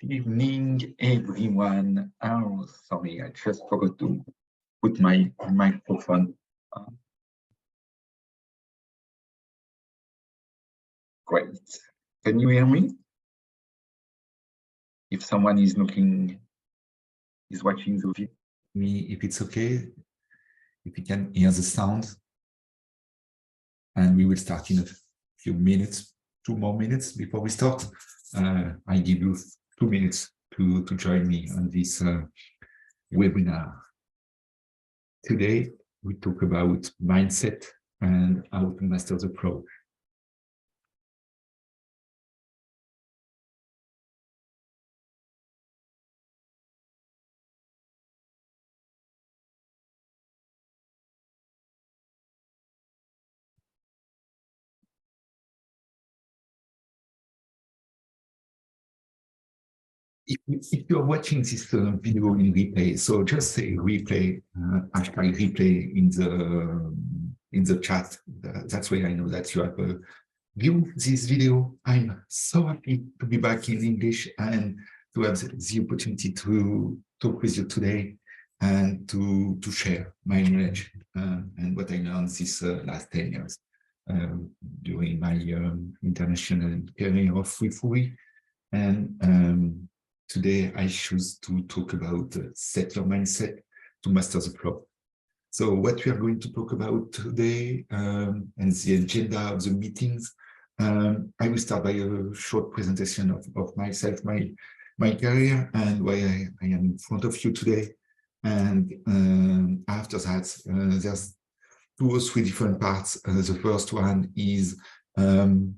Evening, everyone. Oh, sorry, I just forgot to put my microphone on. Great. Can you hear me? If someone is watching the video, me, if it's okay, if you can hear the sound, and we will start in a few minutes, 2 more minutes before we start. I give you 2 minutes to join me on this webinar. Today, we talk about mindset and how to master the flow. If you're watching this video in replay, so just say replay, hashtag replay in the chat. That's why I know that you have viewed this video. I'm so happy to be back in English and to have the opportunity to talk with you today and to share my knowledge and what I learned these last 10 years during my international career of Wufuri. And today, I choose to talk about set your mindset to master the flow. So what we are going to talk about today and the agenda of the meetings, I will start by a short presentation of myself, my career, and why I am in front of you today. And after that, there's 2 or 3 different parts. The first one is the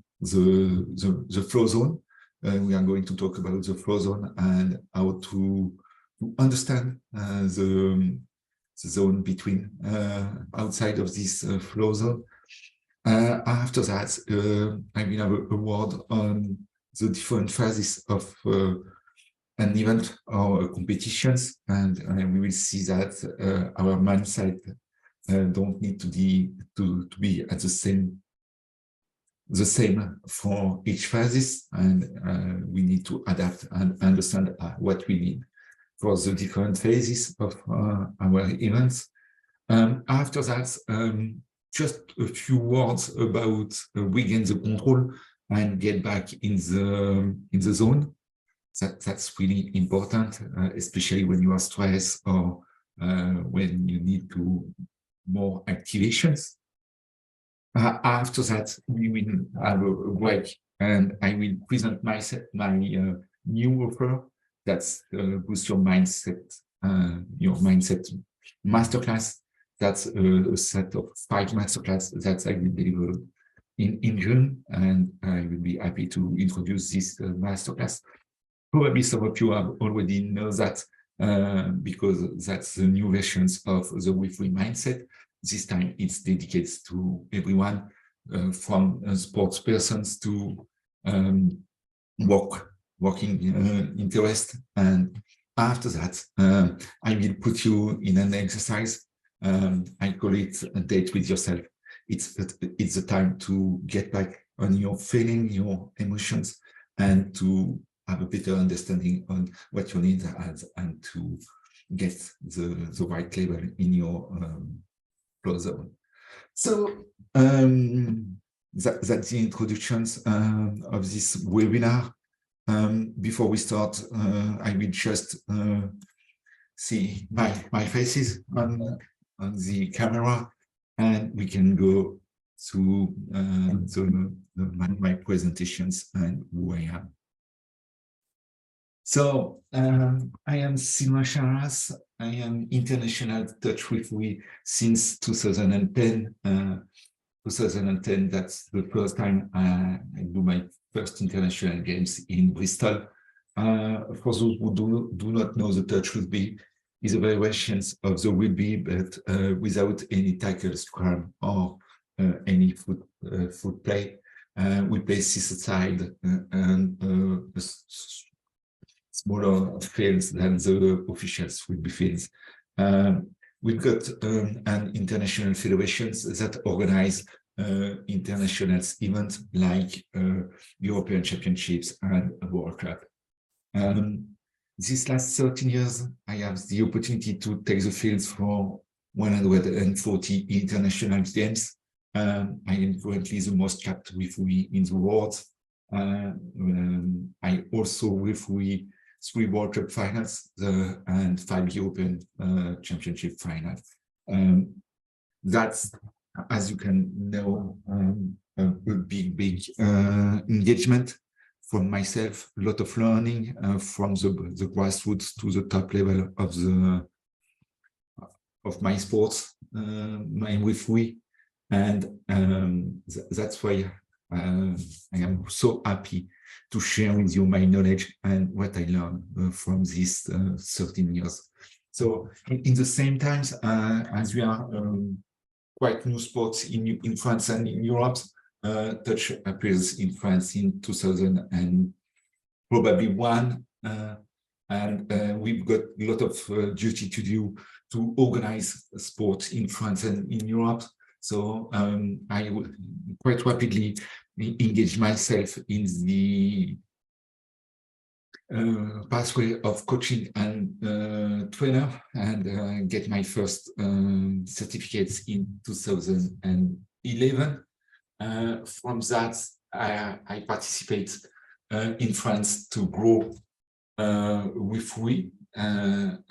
flow zone. We are going to talk about the flow zone and how to understand the zone between outside of this flow zone. After that, I will have a word on the different phases of an event or competitions, and we will see that our mindset don't need to be at the same for each phases, and we need to adapt and understand what we need for the different phases of our events. After that, just a few words about regain the control and get back in the zone. That's really important, especially when you are stressed or when you need to more activations. After that, we will have a break, and I will present my new offer. That's Boost Your Mindset Masterclass. That's a set of 5 masterclass that I will deliver in June, and I will be happy to introduce this masterclass. Probably some of you have already know that because that's the new versions of the Wufuri mindset. This time it's dedicated to everyone, from sports persons to working interest. And after that, I will put you in an exercise. I call it a date with yourself. It's the time to get back on your feeling, your emotions, and to have a better understanding on what you need and to get the right level in your flow zone. So that's the introductions of this webinar. Before we start, I will just see my faces on the camera, and we can go to my presentations and who I am. So I am Sylvain Charras. I am international touch Wufuri since 2010. 2010, that's the first time I do my first international games in Bristol. For those who do not know, the touch rugby is a variation of the rugby, but without any tackle, scrum, or any foot play. We play side and smaller fields than the officials rugby fields. We've got an international federations that organize international events like European Championships and World Cup. These last 13 years, I have the opportunity to take the field for 140 international games. I am currently the most capped referee in the world. I also referee 3 World Cup finals and 5 European Championship finals. That's, as you can know, a big engagement from myself, a lot of learning from the grassroots to the top level of my sports, my referee, and that's why I am so happy to share with you my knowledge and what I learned from these 13 years. So in the same times, as we are quite new sports in France and in Europe, touch appears in France in 2000 and probably one, and we've got a lot of duty to do to organize sports in France and in Europe. So I would quite rapidly engage myself in the pathway of coaching and trainer, and get my first certificates in 2011. From that, I participate in France to grow referee, and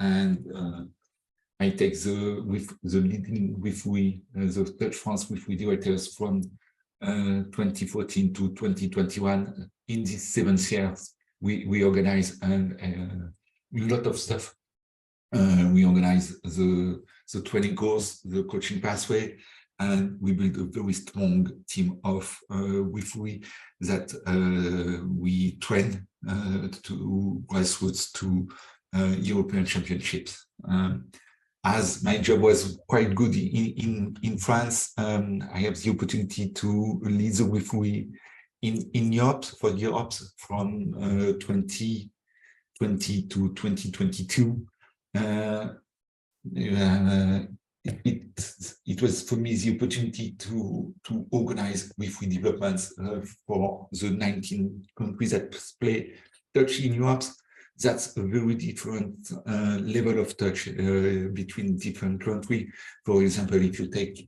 I take the leading referee, the Touch France referee directors from 2014 to 2021. In these 7 years, we organize a lot of stuff. We organize the training course, the coaching pathway, and we build a very strong team of referee that we train to grassroots to European championships. As my job was quite good in France, I have the opportunity to lead the referee in Europe, for Europe from 2020 to 2022. It was for me the opportunity to organize referee developments for the 19 countries that play touch in Europe. That's a very different level of touch between different countries. For example, if you take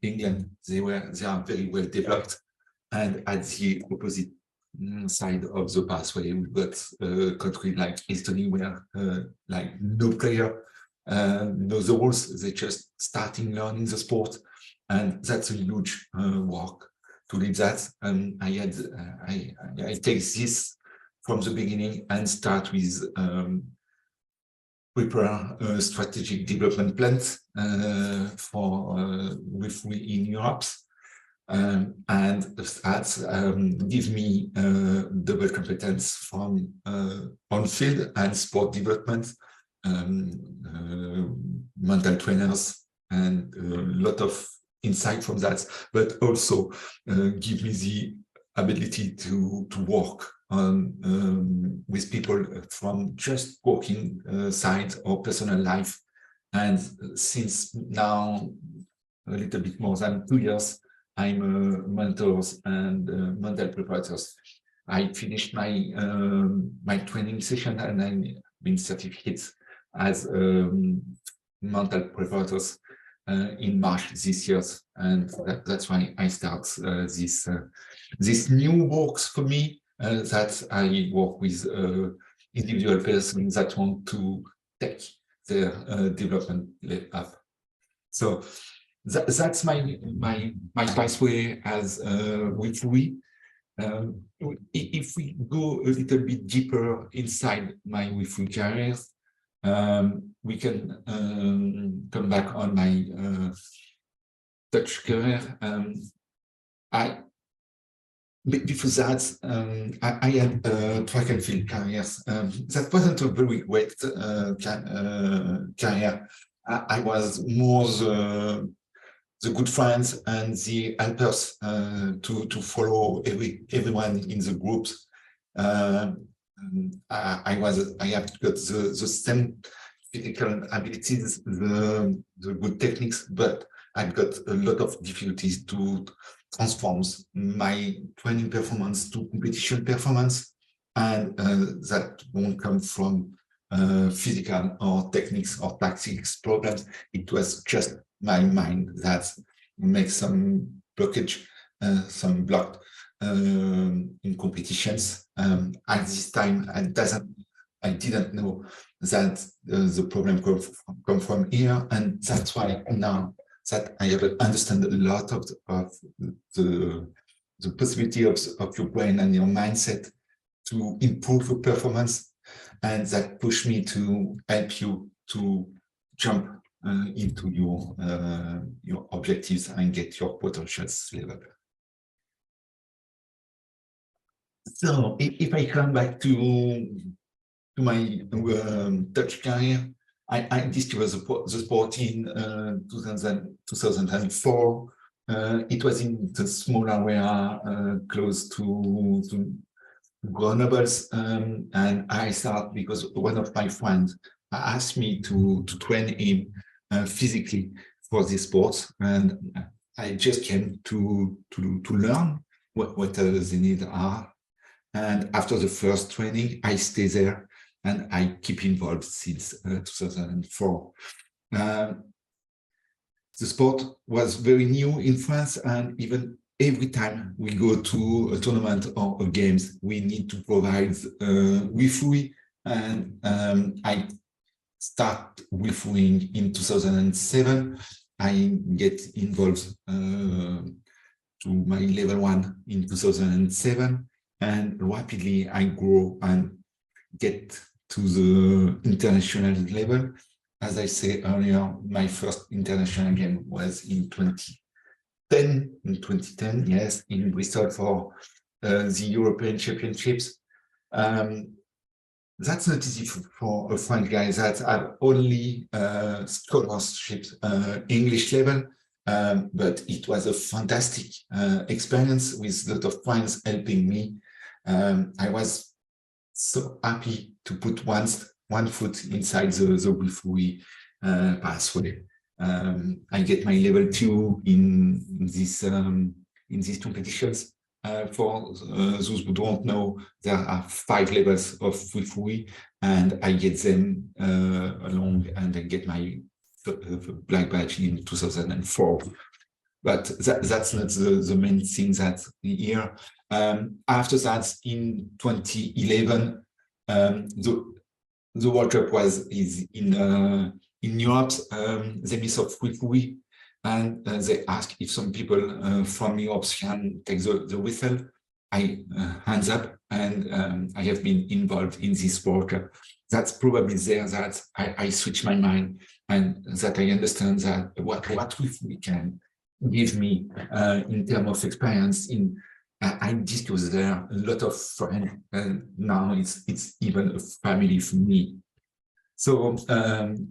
England, they are very well developed, and at the opposite side of the pathway, we've got a country like Estonia, where like no player knows the rules. They're just starting learning the sport, and that's a huge work to lead that. And I take this from the beginning and start with prepare a strategic development plans for referee in Europe, and that gives me double competence from on-field and sport development, mental trainers, and a lot of insight from that, but also give me the ability to work on with people from just working side or personal life. And since now a little bit more than 2 years, I'm mentors and mental preparators. I finished my my training session, and I've been certificated as mental preparators in March this year, and that's why I start this new works for me, that I work with individual persons that want to take their development up. So that's my pathway as referee. If we go a little bit deeper inside my referee career, we can come back on my touch career. Before that, I had track and field careers. That wasn't a very great career. I was more the good friends and the helpers to follow everyone in the groups. I have got the same physical abilities, the good techniques, but I've got a lot of difficulties to transform my training performance to competition performance. and that won't come from physical or techniques or tactics problems. It was just my mind that makes some blockage, some block in competitions. At this time, I didn't know that the problem come from here, and that's why now that I have understand a lot of the possibility of your brain and your mindset to improve your performance, and that push me to help you to jump into your objectives and get your potentials level. So if I come back to my Dutch career, I discovered the sport in 2004. It was in the small area close to Grenoble, and I started because one of my friends asked me to train him physically for this sport, and I just came to learn what the needs are. And after the first training, I stay there and I keep involved since 2004. The sport was very new in France, and even every time we go to a tournament or a games, we need to provide Wi-Fi, and I start Wi-Fi in 2007. I get involved to my level 1 in 2007, and rapidly I grow and get to the international level. As I said earlier, my first international game was in 2010, yes, in Bristol for the European Championships. That's not easy for a French guy that have only scholarship English level, but it was a fantastic experience with a lot of friends helping me. I was so happy to put one foot inside the Wi-Fi pathway. I get my level 2 in these competitions. For those who don't know, there are 5 levels of Wi-Fi, and I get them along, and I get my black badge in 2004. But that's not the main thing that's here. After that, in 2011, the World Cup is in Europe. They miss off Wi-Fi, and they ask if some people from Europe can take the whistle. I hands up, and I have been involved in this World Cup. That's probably there that I switch my mind, and that I understand that what Wi-Fi can give me in terms of experience. I discuss there a lot of friends, and now it's even a family for me. So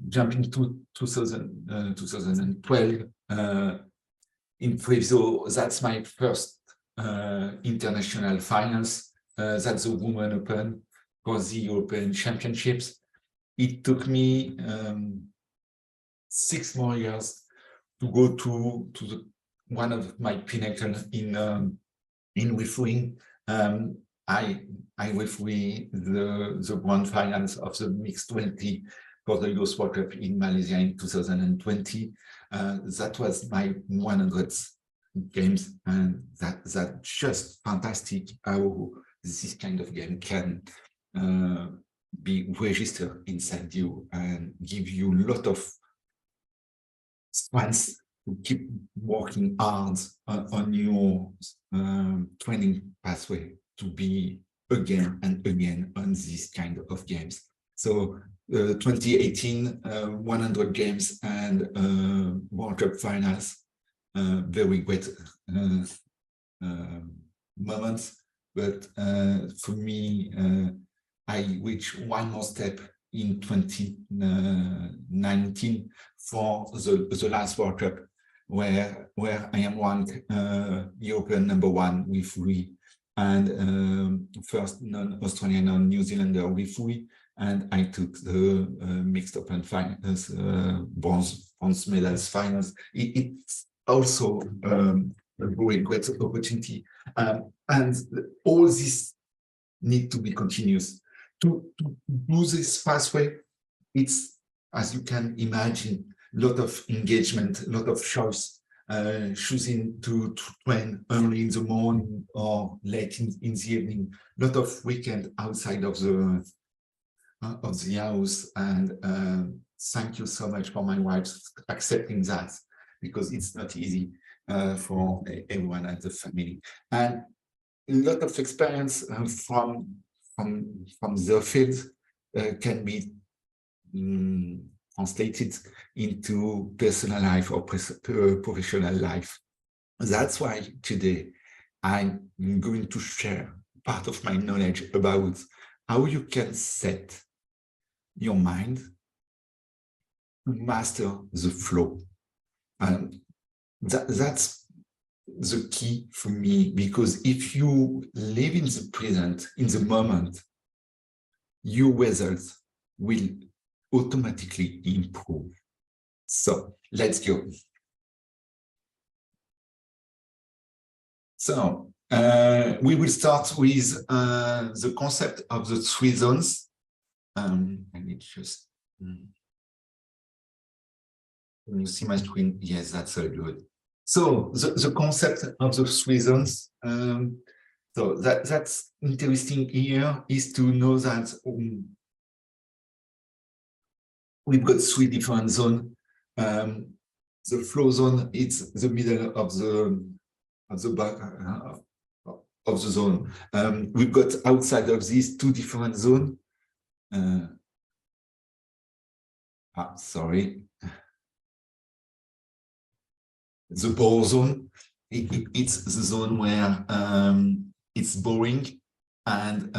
jumping to 2012 in Treviso, that's my first international finals. That's the Women Open for the European Championships. It took me 6 more years to go to one of my pinnacle in Wi-Fi. I Wi-Fi the grand finals of the mixed 20 for the Youth World Cup in Malaysia in 2020. That was my 100th games, and that's just fantastic how this kind of game can be registered inside you and give you a lot of strength to keep working hard on your training pathway to be again and again on this kind of games. So 2018, 100 games and World Cup finals, very great moments. But for me, I reached one more step in 2019 for the last World Cup, where I am ranked European #1 with Wi-Fi, and first non-Australian or New Zealander with Wi-Fi, and I took the mixed open finals, bronze medals finals. It's also a very great opportunity, and all this need to be continuous. To do this pathway, it's, as you can imagine, a lot of engagement, a lot of choice, choosing to train early in the morning or late in the evening, a lot of weekend outside of the house. And thank you so much for my wife accepting that, because it's not easy for everyone at the family. And a lot of experience from the field can be translated into personal life or professional life. That's why today I'm going to share part of my knowledge about how you can set your mind to master the flow. And that's the key for me, because if you live in the present, in the moment, your results will automatically improve. So let's go. So we will start with the concept of the 3 zones. I need just, can you see my screen? Yes, that's very good. So the concept of the 3 zones, so that's interesting here, is to know that we've got 3 different zones. The flow zone, it's the middle of the back of the zone. We've got outside of these 2 different zones. Sorry. The bore zone, it's the zone where it's boring and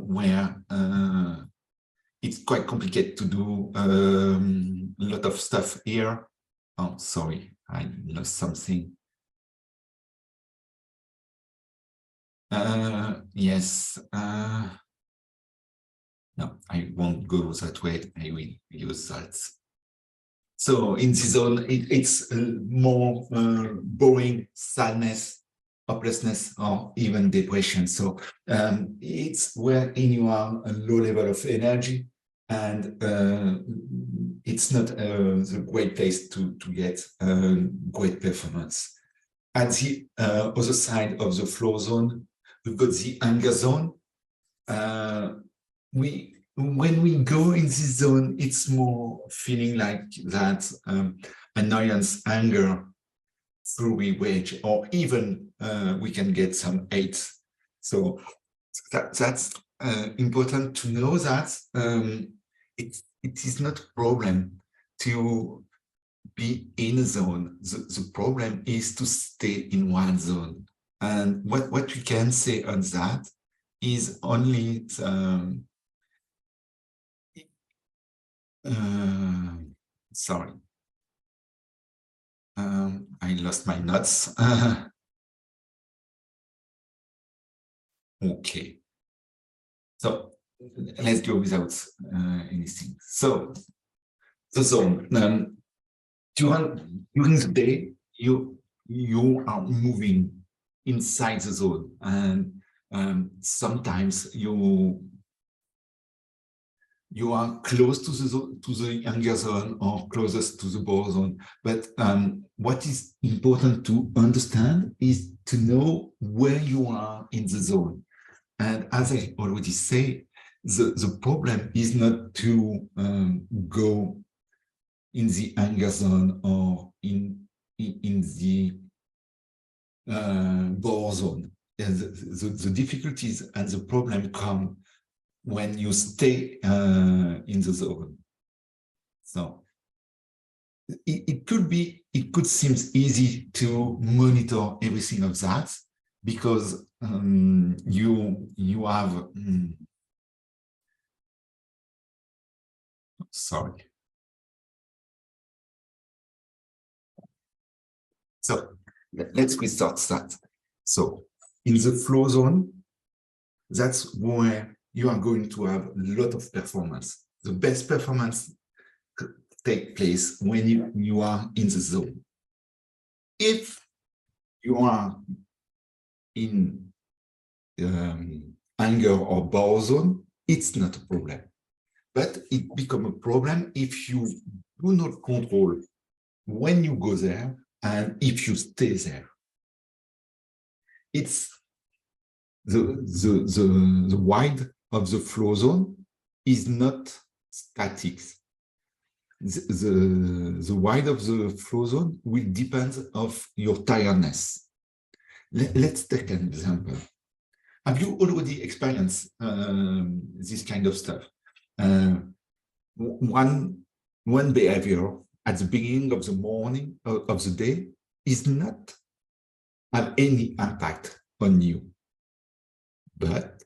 where it's quite complicated to do a lot of stuff here. Oh, sorry, I lost something. Yes. No, I won't go that way. I will use that. So in this zone, it's more boring, sadness, hopelessness, or even depression. So it's wherein you are a low level of energy, and it's not the great place to get great performance. At the other side of the flow zone, we've got the anger zone. When we go in this zone, it's more feeling like that annoyance, anger through rage, or even we can get some hate. So that's important to know that it is not a problem to be in a zone. The problem is to stay in one zone. And what we can say on that is only sorry, I lost my notes. Okay, so let's go without anything. So the zone, during the day, you are moving inside the zone, and sometimes you are close to the anger zone or closest to the bore zone. But what is important to understand is to know where you are in the zone. And as I already said, the problem is not to go in the anger zone or in the bore zone. And the difficulties and the problem come when you stay in the zone. So it could seem easy to monitor everything of that, because you have sorry. So let's restart that. So in the flow zone, that's where you are going to have a lot of performance. The best performance take place when you are in the zone. If you are in anger or bore zone, it's not a problem. But it becomes a problem if you do not control when you go there and if you stay there. It's the wide of the flow zone is not static. The wide of the flow zone will depend of your tiredness. Let's take an example. Have you already experienced this kind of stuff? One behavior at the beginning of the morning of the day is not have any impact on you, but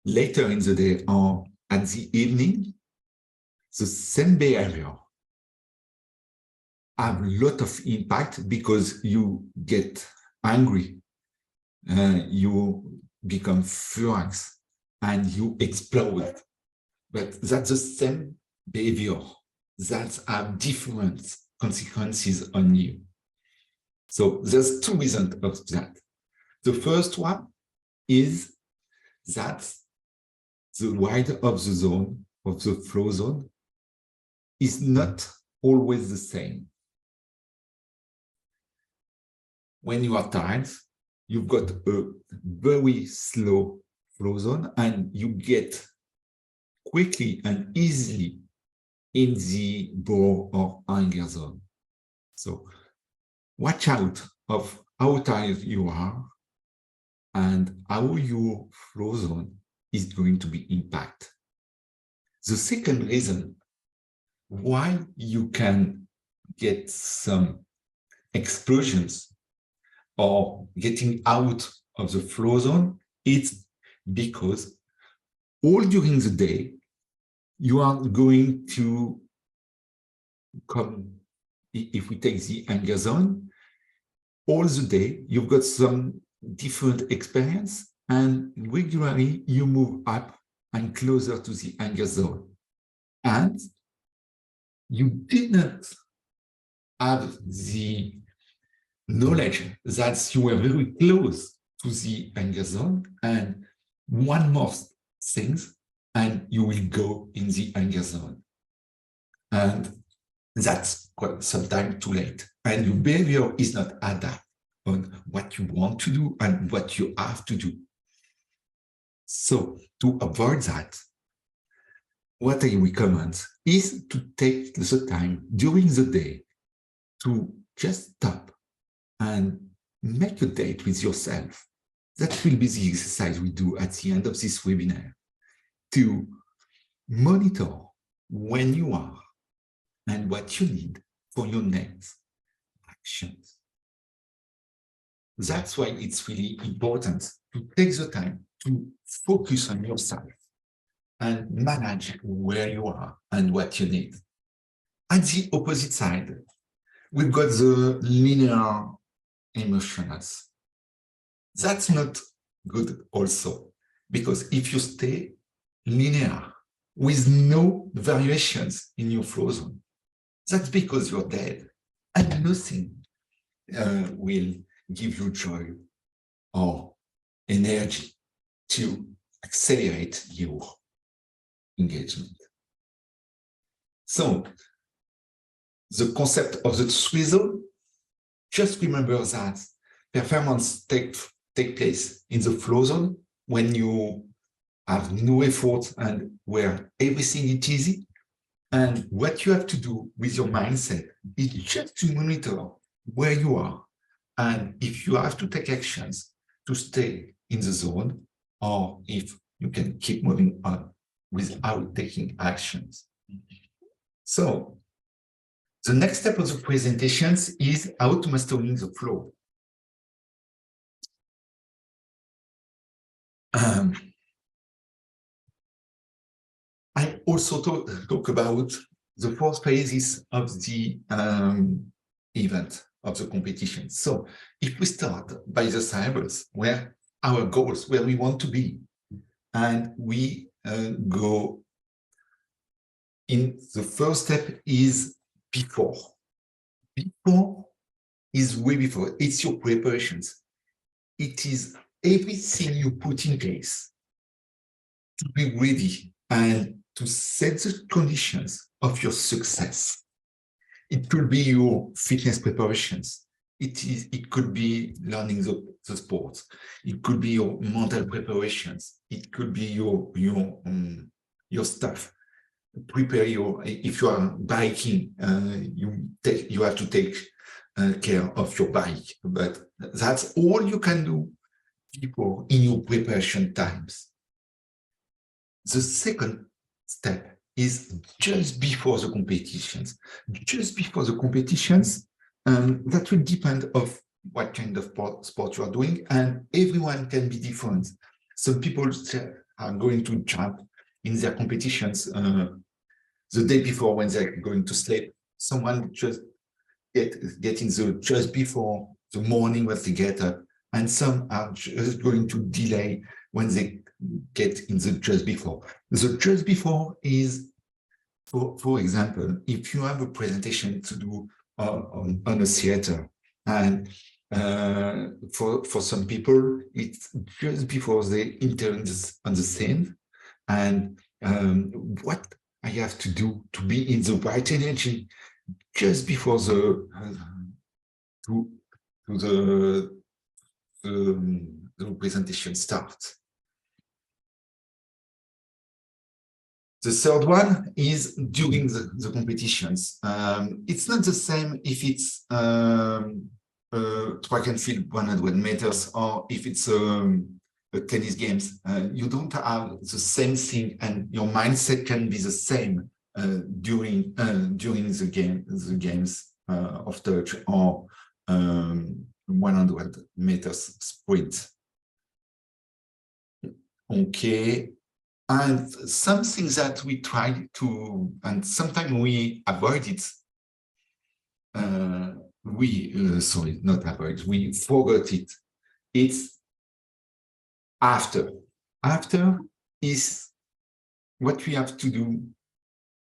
later in the day or at the evening, the same behavior have a lot of impact because you get angry, you become furious, and you explode. But that's the same behavior that have different consequences on you. So there's two reasons of that. The first one is that the wide of the zone, of the flow zone, is not always the same. When you are tired, you've got a very slow flow zone and you get quickly and easily in the bore or anger zone. So watch out of how tired you are and how your flow zone is going to be impacted. The second reason why you can get some explosions or getting out of the flow zone, it's because all during the day, you are going to come, if we take the anger zone, all the day, you've got some different experience and regularly you move up and closer to the anger zone. And you didn't have the knowledge that you were very close to the anger zone, and one more things, and you will go in the anger zone. And that's sometimes too late. And your behavior is not adapted on what you want to do and what you have to do. So to avoid that, what I recommend is to take the time during the day to just stop and make a date with yourself. That will be the exercise we do at the end of this webinar, to monitor when you are and what you need for your next actions. That's why it's really important to take the time to focus on yourself and manage where you are and what you need. At the opposite side, we've got the linear emotions. That's not good also, because if you stay linear with no variations in your flow zone, that's because you're dead and nothing will give you joy or energy to accelerate your engagement. So the concept of the three zone, just remember that performance take place in the flow zone when you have no effort and where everything is easy. And what you have to do with your mindset is just to monitor where you are. And if you have to take actions to stay in the zone, or if you can keep moving on without taking actions. So the next step of the presentations is how to mastering the flow. I also talk about the 4 phases of the event, of the competition. So if we start by the syllables, where our goals, where we want to be, and we go in, the first step is before. Before is way before. It's your preparations. It is everything you put in place to be ready and to set the conditions of your success. It could be your fitness preparations. It could be learning the sports. It could be your mental preparations. It could be your stuff. Prepare if you are biking, you have to take care of your bike. But that's all you can do before in your preparation times. The second step is just before the competitions. Just before the competitions, that will depend of what kind of sport you are doing, and everyone can be different. Some people are going to jump in their competitions the day before when they're going to sleep. Someone just getting just before the morning when they get up, and some are just going to delay when they get in the just before. The just before is, for example, if you have a presentation to do on a theater, and for some people, it's just before they enter on the scene, and what I have to do to be in the right energy just before the presentation starts. The third one is during the competitions. It's not the same if it's track and field 100 meters or if it's a tennis games. You don't have the same thing, and your mindset can be the same during the games of touch or 100 meters sprint. Okay. And something that we try to, and sometimes we avoid it. Sorry, not avoid. We forgot it. It's after. After is what we have to do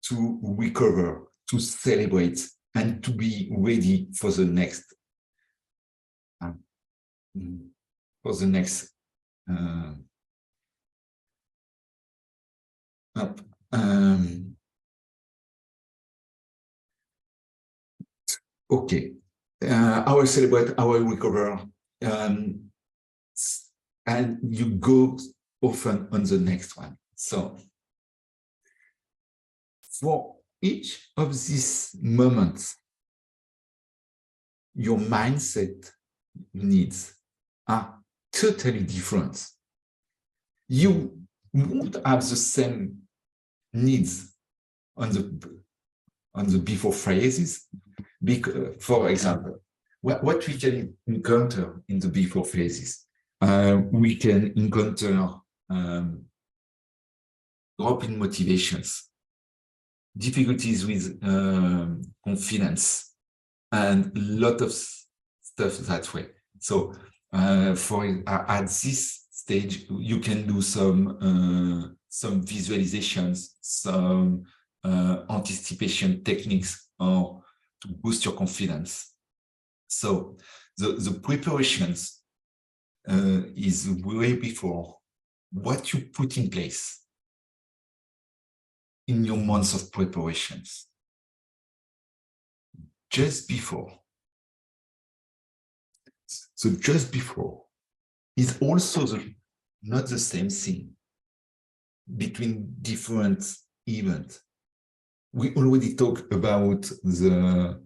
to recover, to celebrate, and to be ready for the next. Okay, I will celebrate, I will recover, and you go often on the next one. So for each of these moments, your mindset needs are totally different. You won't have the same needs on the before phases. Because, for example, what we can encounter in the before phases, we can encounter drop in motivations, difficulties with confidence, and a lot of stuff that way. So at this stage, you can do some visualizations, some anticipation techniques, or to boost your confidence. So the preparations is way before what you put in place in your months of preparations. Just before. So just before is also not the same thing between different events. We already talked about the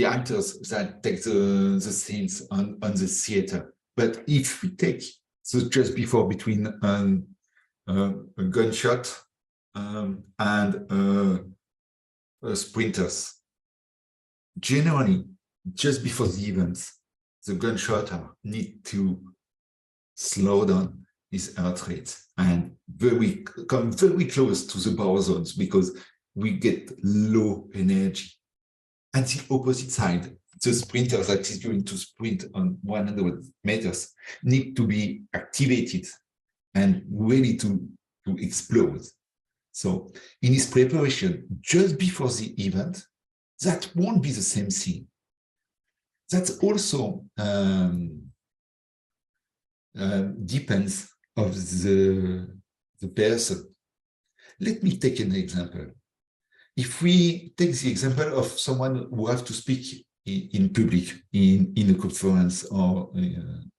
actors that take the scenes on the theater. But if we take just before between a gunshot and sprinters, generally, just before the events, the gunshotter need to slow down his heart rate and come very close to the power zones, because we get low energy. And the opposite side, the sprinter that is going to sprint on 100 meters need to be activated and ready to explode. So in his preparation, just before the event, that won't be the same thing. That's also depends of the person. Let me take an example. If we take the example of someone who have to speak in public, in a conference or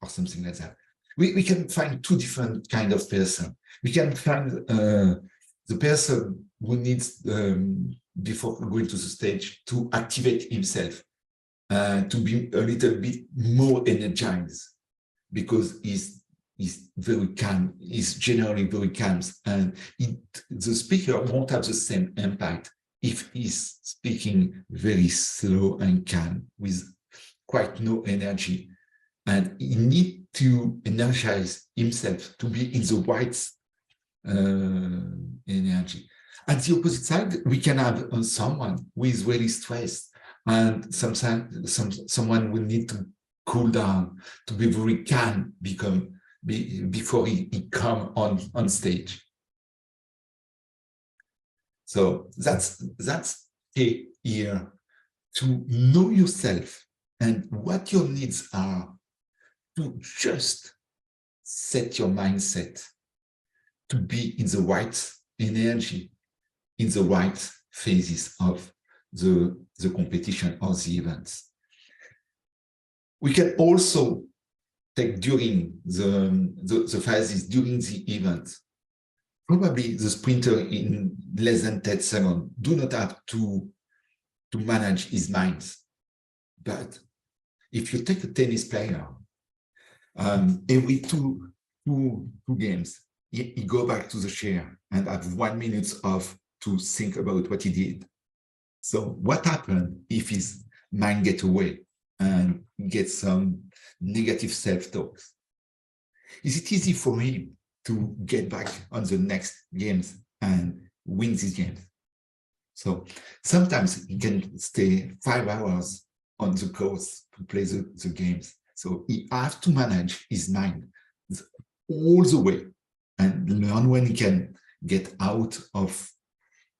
something like that, we can find two different kind of person. We can find the person who needs, before going to the stage, to activate himself, to be a little bit more energized, because he's very calm, he's generally very calm, and the speaker won't have the same impact if he's speaking very slow and calm with quite no energy. And he needs to energize himself to be in the right energy. At the opposite side, we can have someone who is very stressed, and sometimes someone will need to cool down, to be very calm, before he come on stage. So that's key here, to know yourself and what your needs are, to just set your mindset to be in the right energy, in the right phases of the competition or the events. We can also take during the phases during the event. Probably the sprinter in less than 10 seconds do not have to manage his mind. But if you take a tennis player, every two games, he go back to the chair and have 1 minute off to think about what he did. So what happened if his mind get away and get some negative self-talks? Is it easy for him to get back on the next games and win these games? So sometimes he can stay 5 hours on the course to play the games. So he has to manage his mind all the way and learn when he can get out of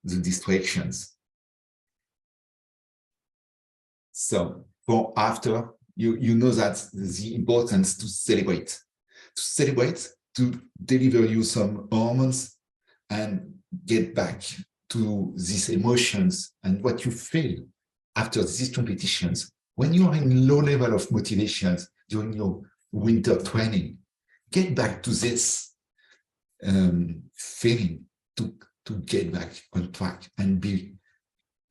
the distractions. So for after, you know that the importance to celebrate, to deliver you some hormones and get back to these emotions and what you feel after these competitions. When you are in low level of motivations during your winter training, get back to this feeling, to get back on track and be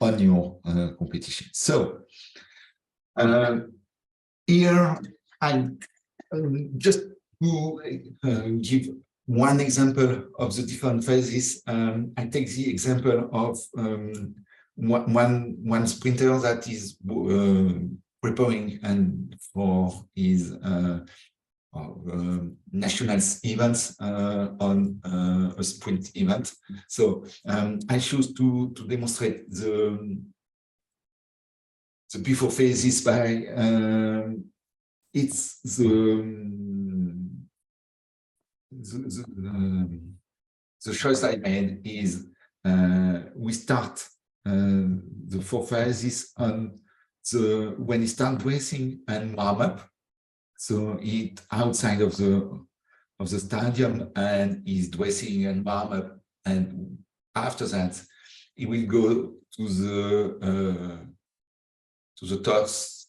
on your competition. So here I just to give one example of the different phases. I take the example of one sprinter that is preparing and for his national events on a sprint event. So I choose to demonstrate the before phases by it's the choice I made is we start the 4 phases on when he start racing and warm up. So it outside of the stadium and he's dressing and warm up, and after that he will go to the toss.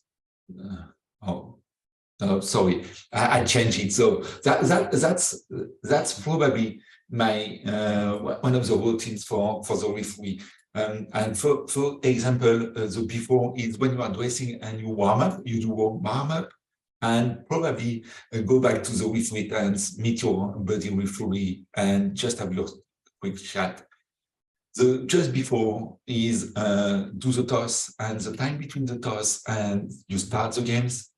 Sorry, I changed it. So that's probably my one of the routines for the referee. And for example, the before is when you are dressing and you warm up, you do warm up, and probably go back to the referee and meet your buddy referee and just have your quick chat. The just before is do the toss, and the time between the toss and you start the games.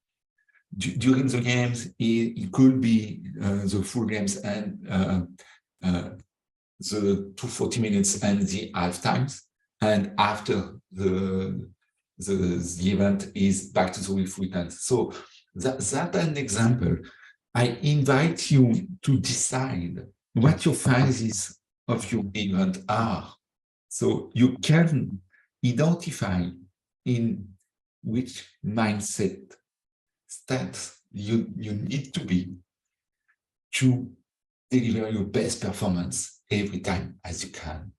During the games, it could be the full games and the 240 minutes and the half times. And after the event is back to the referee time. So that's an example. I invite you to decide what your phases of your event are. So you can identify in which mindset stance you need to be to deliver your best performance every time as you can.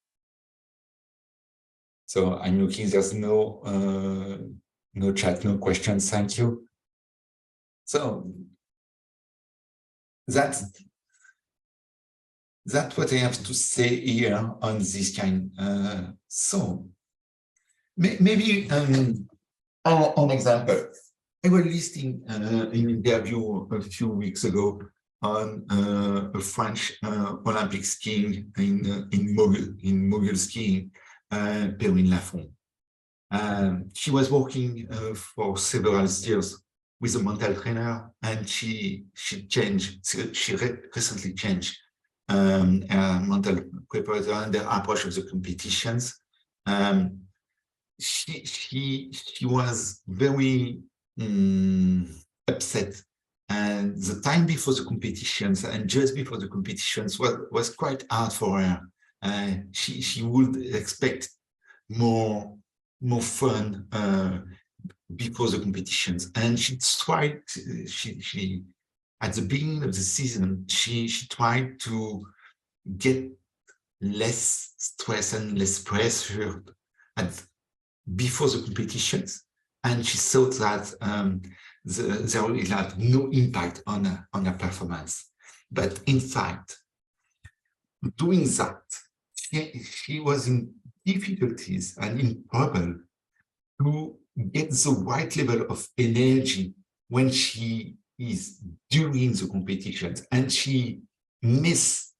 So I'm looking, there's no chat, no questions, thank you. So that's what I have to say here on this kind. So maybe an example. I was listening an interview a few weeks ago on a French Olympic skiing in mogul skiing, Perrine Lafont. She was working for several years with a mental trainer, and she recently changed her mental preparator and the approach of the competitions. She was very upset, and the time before the competitions and just before the competitions was quite hard for her. She would expect more fun before the competitions, and she tried. She at the beginning of the season, she tried to get less stress and less pressure before the competitions, and she thought that there will have no impact on her performance. But in fact, doing that, she was in difficulties and in trouble to get the right level of energy when she is during the competitions, and she miss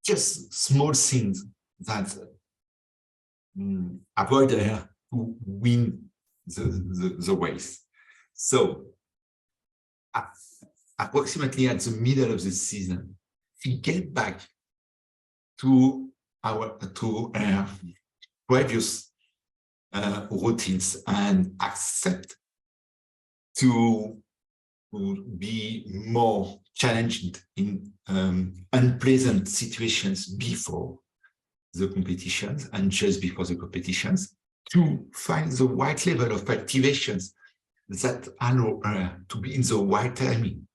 just small things that avoid her to win the race. So approximately at the middle of the season, she get back to her previous routines and accept to be more challenged in unpleasant situations before the competitions and just before the competitions, to find the right level of activations that allow her to be in the right timing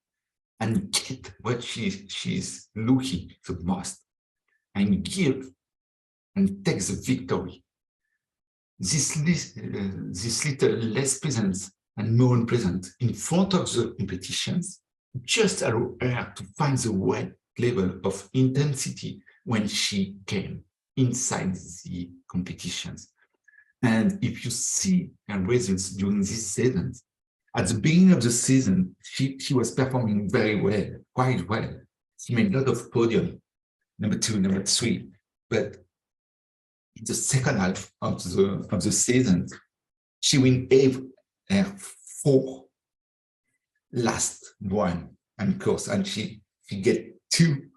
and get what she's looking the most, and give and take the victory. This little less pleasant and more unpleasant in front of the competitions just allow her to find the right level of intensity when she came inside the competitions. And if you see her results during this season, at the beginning of the season, she was performing very well, quite well. She made a lot of podium, number 2, number 3. But in the second half of the season, she win her 4 last one and course, and she get 2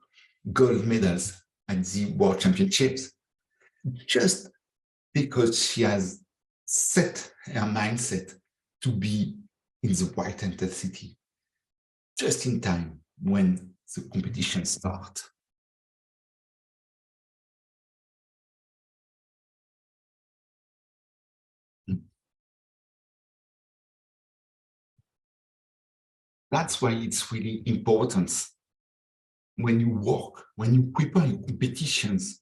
gold medals at the World Championships, just because she has set her mindset to be in the right intensity, just in time when the competition starts. That's why it's really important when you work, when you prepare your competitions,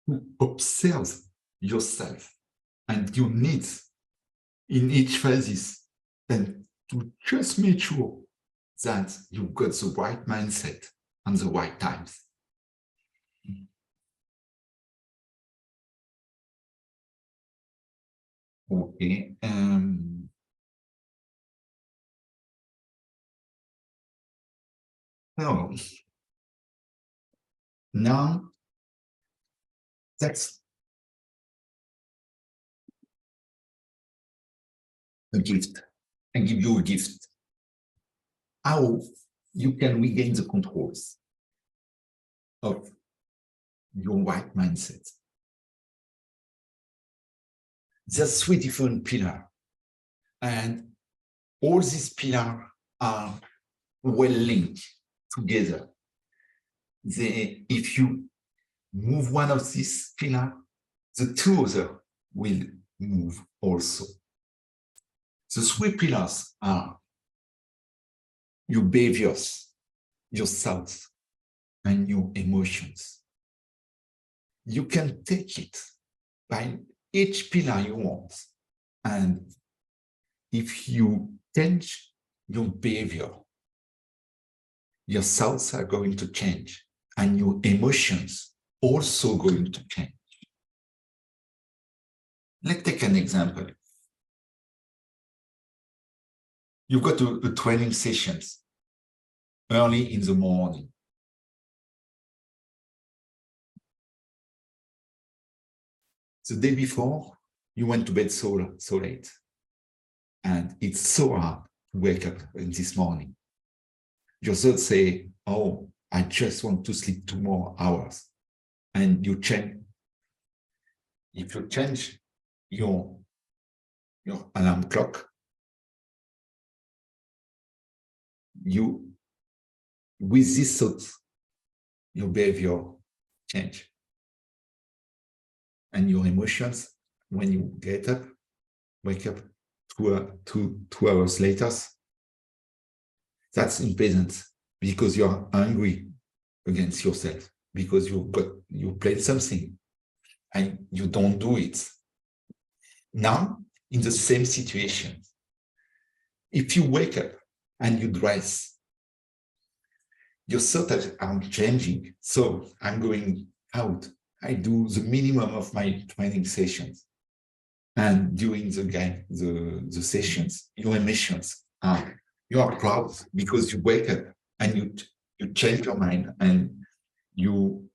to observe yourself and your needs in each phase, and to just make sure that you've got the right mindset and the right times. Okay. So now that's a gift. I give you a gift. How you can regain the controls of your right mindset. There's 3 different pillars, and all these pillars are well linked together. If you move one of these pillars, the 2 others will move also. The 3 pillars are your behaviors, your thoughts and your emotions. You can take it by each pillar you want. And if you change your behavior, your thoughts are going to change and your emotions also going to change. Let's take an example. You've got a training sessions early in the morning. The day before, you went to bed so late. And it's so hard to wake up in this morning. Your thoughts say, oh, I just want to sleep 2 more hours. And you change. If you change your alarm clock, with this thought, your behavior change. And your emotions, when you wake up 2 hours later, that's impatient because you're angry against yourself, because you played something and you don't do it. Now, in the same situation, if you wake up and you dress, your thoughts are changing. So I'm going out. I do the minimum of my training sessions. And during the sessions, your emotions are, you are proud because you wake up and you change your mind and you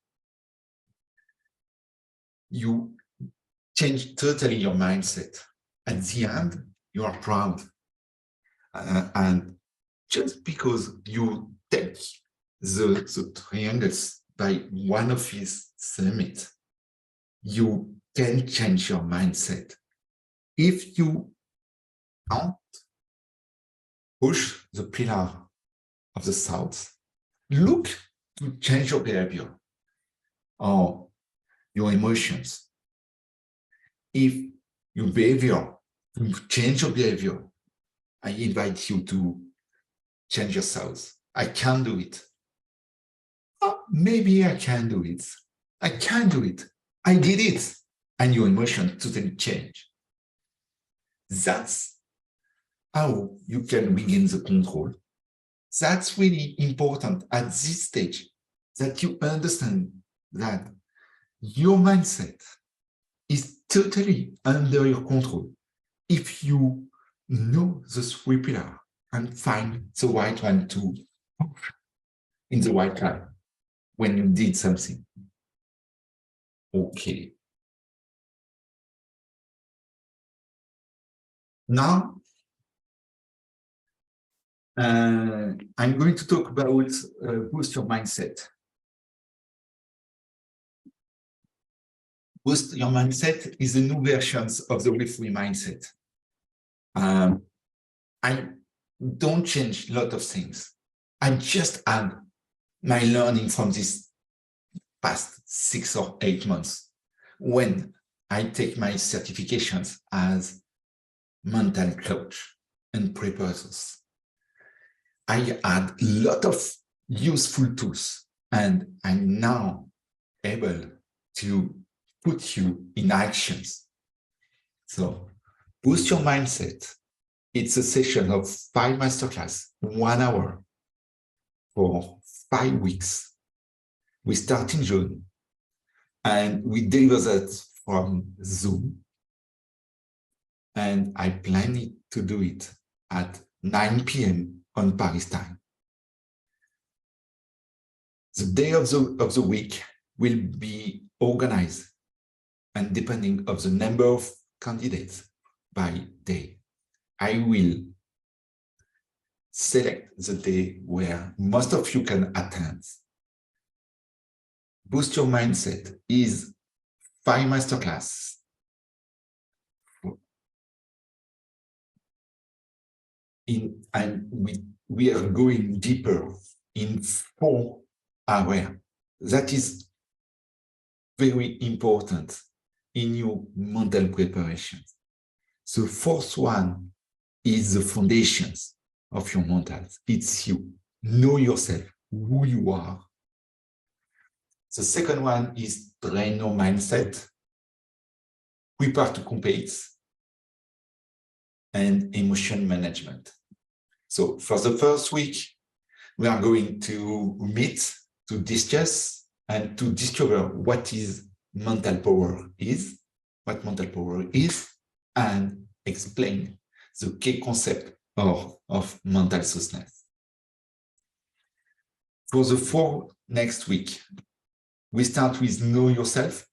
change totally your mindset. At the end, you are proud. And just because you take the triangles by one of his summits, you can change your mindset. If you don't push the pillar of the thoughts, look to change your behavior or your emotions. If your behavior, to change your behavior, I invite you to change your thoughts. I can do it. Oh, maybe I can do it. I can do it. I did it. And your emotion totally change. That's how you can regain the control. That's really important at this stage, that you understand that your mindset is totally under your control. If you know the 3 pillars and find the right one to push in the right line when you did something. Okay. Now, I'm going to talk about boost your mindset. Boost your mindset is a new version of the Web3 mindset. I don't change a lot of things. I just add my learning from this past 6 or 8 months when I take my certifications as mental coach and preparators. I add a lot of useful tools and I'm now able to put you in actions. So boost your mindset. It's a session of 5 masterclass, 1 hour for 5 weeks. We start in June and we deliver that from Zoom. And I plan to do it at 9 p.m. on Paris time. The day of the week will be organized and depending on the number of candidates by day. I will select the day where most of you can attend. Boost Your Mindset is 5 masterclass. And we are going deeper in 4 areas. That is very important in your mental preparation. The first one is the foundations of your mental. It's you. Know yourself. who you are. The second one is train your mindset, prepare to compete, and emotion management. So for the first week, we are going to meet, to discuss, and to discover what mental power is, and explain the key concept of mental soundness. For the next week, we start with know yourself,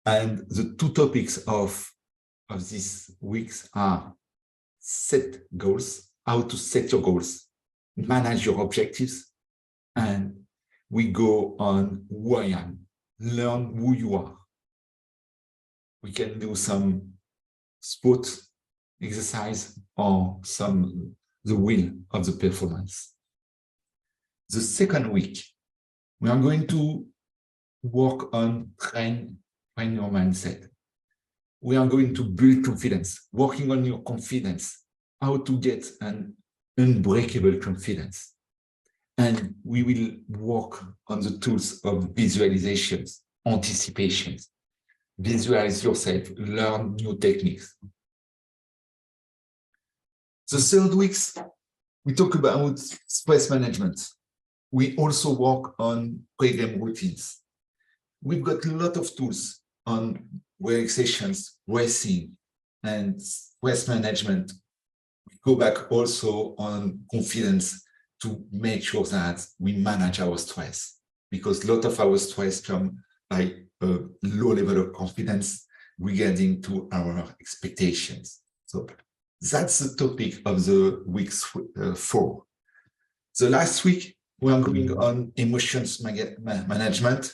and the two topics of these weeks are set goals, how to set your goals, manage your objectives, and we go on who I am, learn who you are. We can do some sport exercise or the will of the performance. The second week, we are going to work on train your mindset. We are going to build confidence, working on your confidence, how to get an unbreakable confidence. And we will work on the tools of visualizations, anticipations, visualize yourself, learn new techniques. The third week, we talk about stress management. We also work on pre-game routines. We've got a lot of tools on relaxations, racing, and stress management. We go back also on confidence to make sure that we manage our stress, because a lot of our stress comes by a low level of confidence regarding to our expectations. So that's the topic of the week 4. The last week, we are going on emotions management.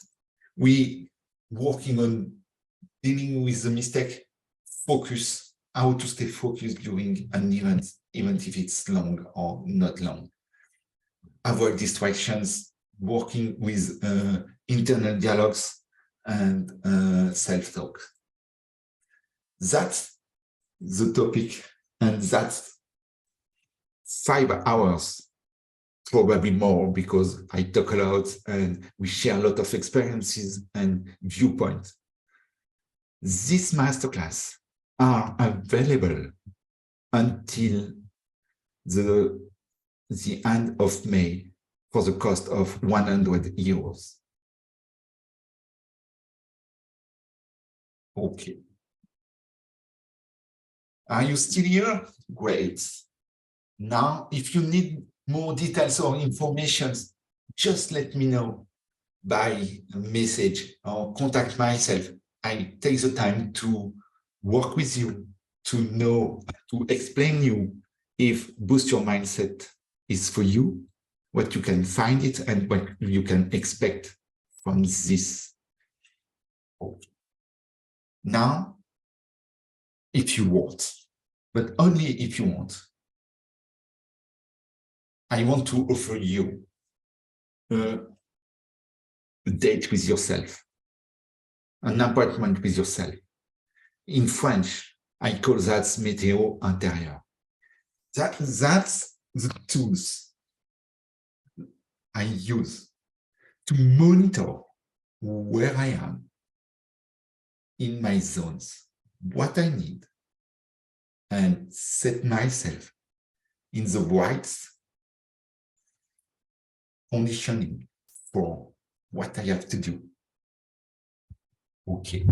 We working on dealing with the mistake, focus, how to stay focused during an event, even if it's long or not long. Avoid distractions, working with internal dialogues and self-talk. That's the topic, and that's 5 hours, probably more, because I talk a lot and we share a lot of experiences and viewpoints. This masterclass are available until the end of May for the cost of 100 euros. Okay. Are you still here? Great. Now, if you need more details or information, just let me know by message or contact myself. I take the time to work with you, to explain you if Boost Your Mindset is for you, what you can find it, and what you can expect from this. Now, if you want, but only if you want, I want to offer you a date with yourself, an appointment with yourself. In French, I call that météo intérieur. That's the tools I use to monitor where I am in my zones, what I need, and set myself in the right conditioning for what I have to do. Okay,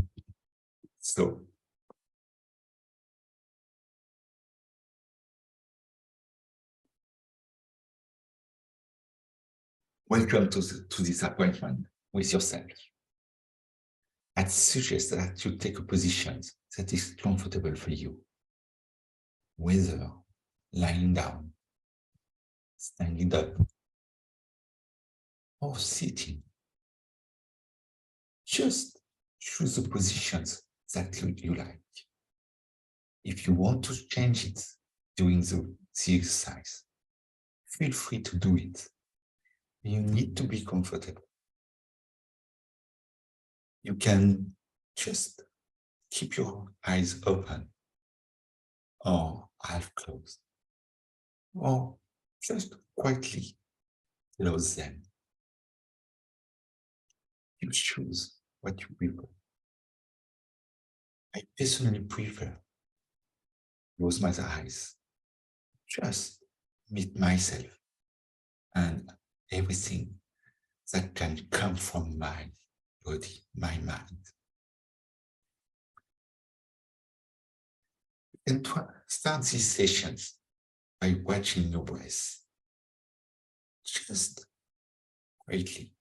so welcome to this appointment with yourself. I suggest that you take a position that is comfortable for you, whether lying down, standing up, or sitting. Just choose the positions that you like. If you want to change it during the exercise, feel free to do it. You need to be comfortable. You can just keep your eyes open or half closed, or just quietly close them. You choose what you prefer. I personally prefer close my eyes, just meet myself and everything that can come from my body, my mind. And start these sessions by watching your breath. Just quietly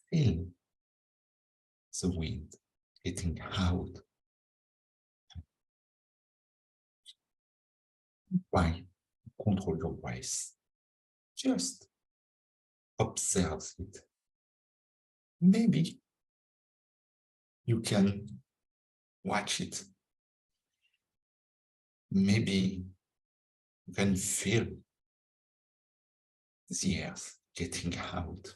feel the wind getting out. Why control your breath? Just observe it. Maybe you can watch it. Maybe you can feel the air getting out.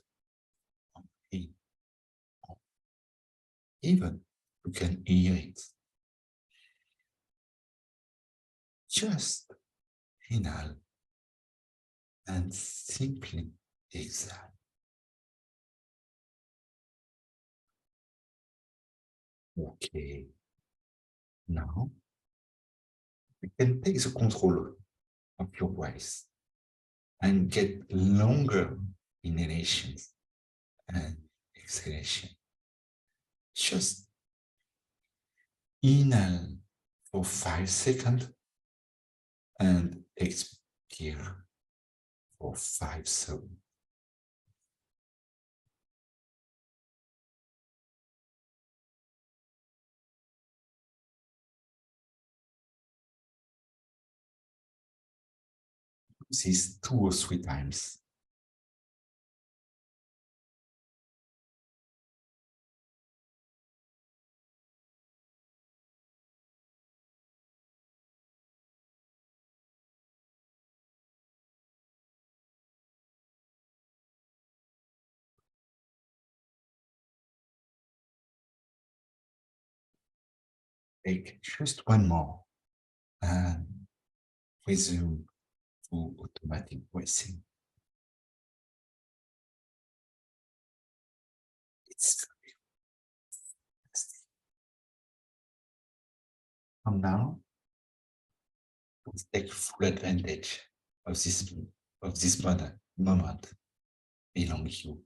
Even you can hear it. Just inhale and simply exhale. Okay. Now you can take the control of your voice and get longer inhalations and exhalation. Just inhale for 5 seconds and expire for 5 seconds. This 2 or 3 times. Take just one more and resume to automatic breathing. It's fantastic. From now, let's take full advantage of this moment belong you.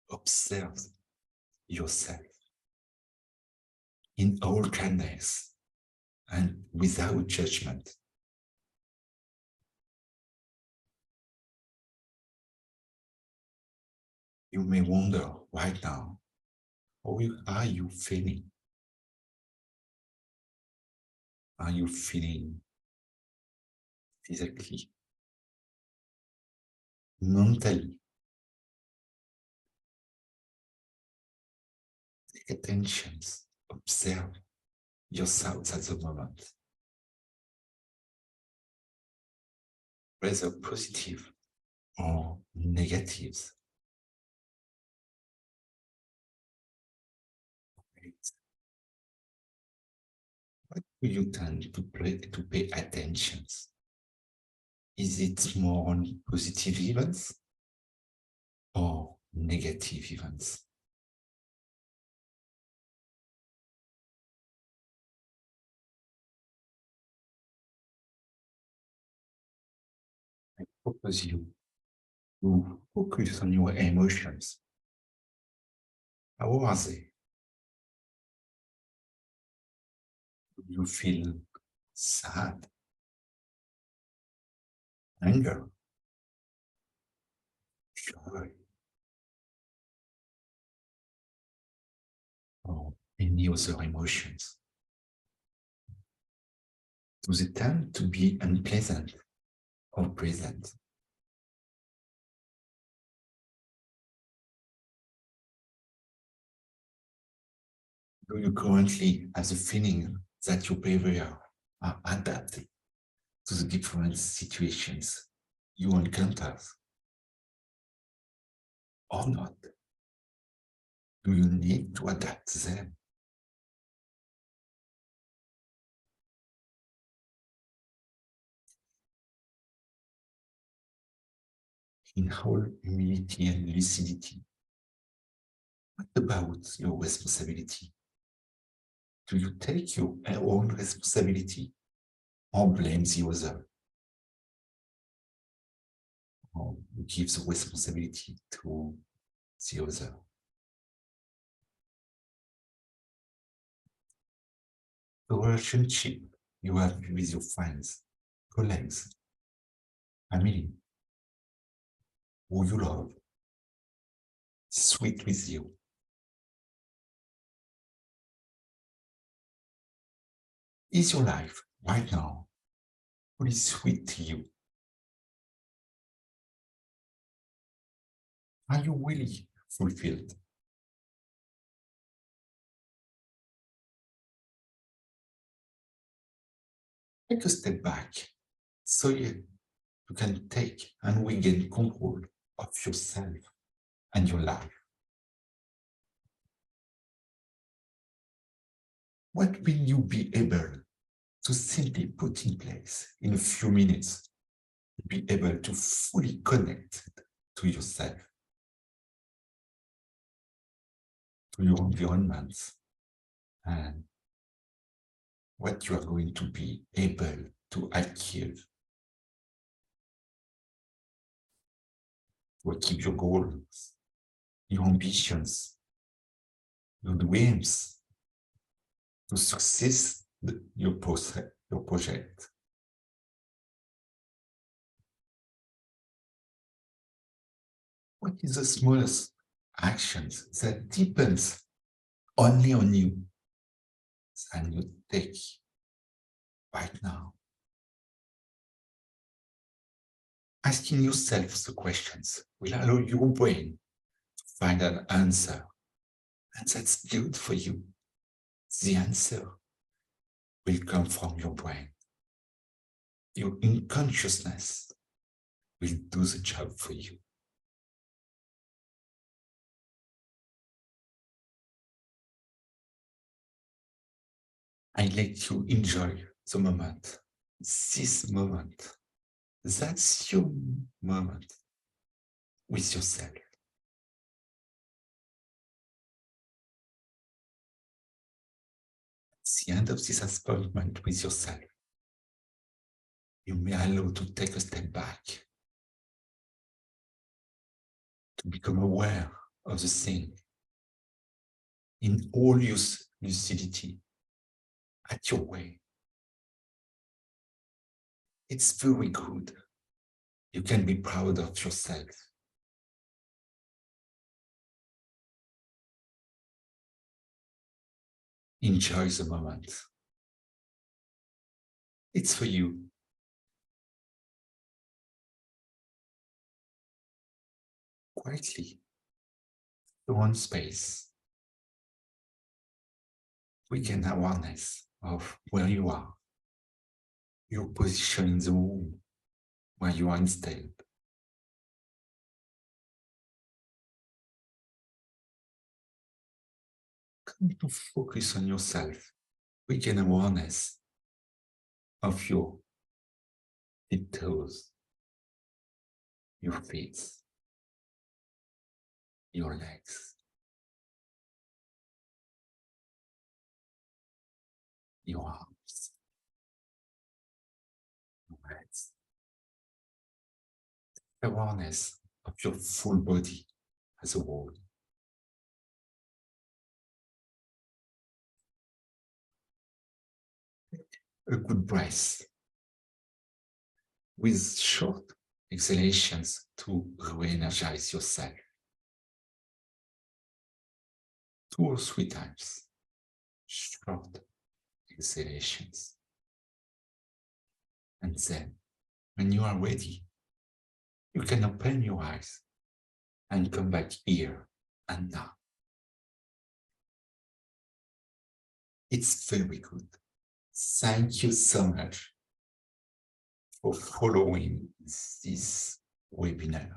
Observe yourself in all kindness and without judgment. You may wonder right now, how are you feeling? Are you feeling physically, mentally? Take attention, observe yourself at the moment. Whether positive or negatives. What do you tend to pay attention? Is it more on positive events or negative events? I propose you to focus on your emotions. How are they? Do you feel sad, anger, joy, or any other emotions? Do they tend to be unpleasant or pleasant? Do you currently have the feeling that your behavior are adapted to the different situations you encounter or not? Do you need to adapt them? in whole humility and lucidity. What about your responsibility? Do you take your own responsibility or blame the other? Or give the responsibility to the other? The relationship you have with your friends, colleagues, family, who you love, sweet with you. Is your life right now really sweet to you? Are you really fulfilled? Take a step back so you can take and regain control of yourself and your life. What will you be able to simply put in place in a few minutes to be able to fully connect to yourself, to your environment, and what you are going to be able to achieve to achieve your goals, your ambitions, your dreams, to success your project. What is the smallest actions that depends only on you and you take right now? Asking yourself the questions will allow your brain to find an answer, and that's good for you. The answer will come from your brain. Your unconsciousness will do the job for you. I let you enjoy the moment, this moment. That's your moment with yourself. At the end of this appointment with yourself, you may allow to take a step back, to become aware of the thing in all your lucidity, at your way. It's very good. You can be proud of yourself. Enjoy the moment. It's for you. Quietly, your own space. Regain awareness of where you are, your position in the room, where you are installed. Come to focus on yourself. Regain awareness of your toes, your feet, your legs, your arms, your heads. Awareness of your full body as a whole. A good breath with short exhalations to re-energize yourself. 2 or 3 times. Short exhalations. And then, when you are ready, you can open your eyes and come back here and now. It's very good. Thank you so much for following this webinar.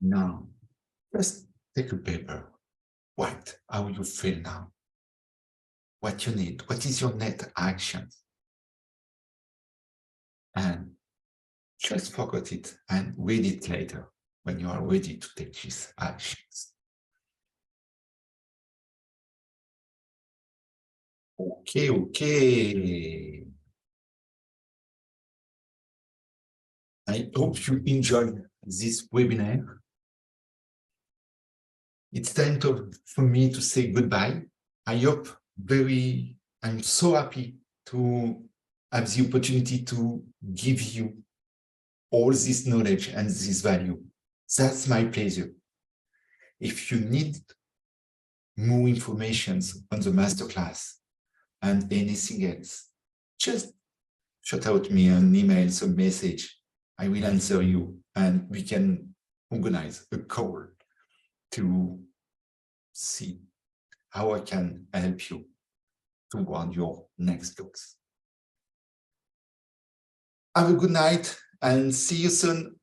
Now, just take a paper. How you feel now? What you need? What is your next action? and just forget it and read it later when you are ready to take these actions. Okay. I hope you enjoyed this webinar. It's time for me to say goodbye. I'm so happy to have the opportunity to give you all this knowledge and this value. That's my pleasure. If you need more information on the masterclass and anything else, just shout out me an email, some message. I will answer you and we can organize a call to see how I can help you toward your next goals. Have a good night and see you soon.